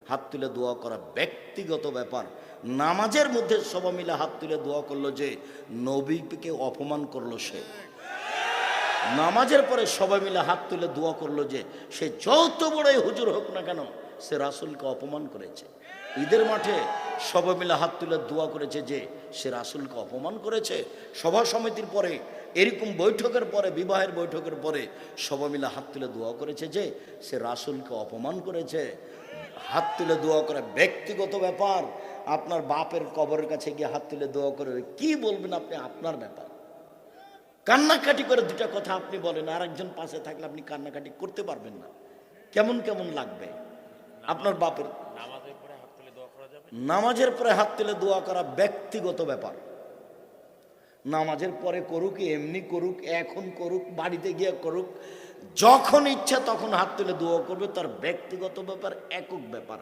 হাত তুলে দোয়া করা ব্যক্তিগত ব্যাপার। নামাজের মধ্যে সবাই মিলে হাত তুলে দোয়া করলো যে নবীকে অপমান করলো সে। নামাজের পরে সবাই মিলে হাত তুলে দোয়া করলো যে সে যত বড়ই হুজুর হোক না কেন সে রাসূলকে অপমান করেছে। ঈদের মাঠে সবাই মিলে হাত তুলে দোয়া করেছে যে সে রাসূলকে অপমান করেছে। সভা সমিতির পরে, এরকম বৈঠকের পরে, বিবাহের বৈঠকের পরে সবাই মিলে হাত তুলে দোয়া করেছে যে সে রাসূলকে অপমান করেছে। হাত তুলে দোয়া করা ব্যক্তিগত ব্যাপার। আপনার বাপের কবরের কাছে গিয়ে হাত তুলে দোয়া করে কি বলবেন আপনি, আপনার ব্যাপার। কান্নাকাটি করে দুটা কথা আপনি বলেন, আর একজন পাশে থাকলে আপনি কান্নাকাটি করতে পারবেন না। কেমন কেমন লাগবে আপনার বাপের। নামাজের পরে হাত তুলে দোয়া করা ব্যক্তিগত ব্যাপার। নামাজের পরে করুক, এমনি করুক, এখন করুক, বাড়িতে গিয়ে করুক, যখন ইচ্ছা তখন হাত তুলে দোয়া করবে, তার ব্যক্তিগত ব্যাপার, একক ব্যাপার।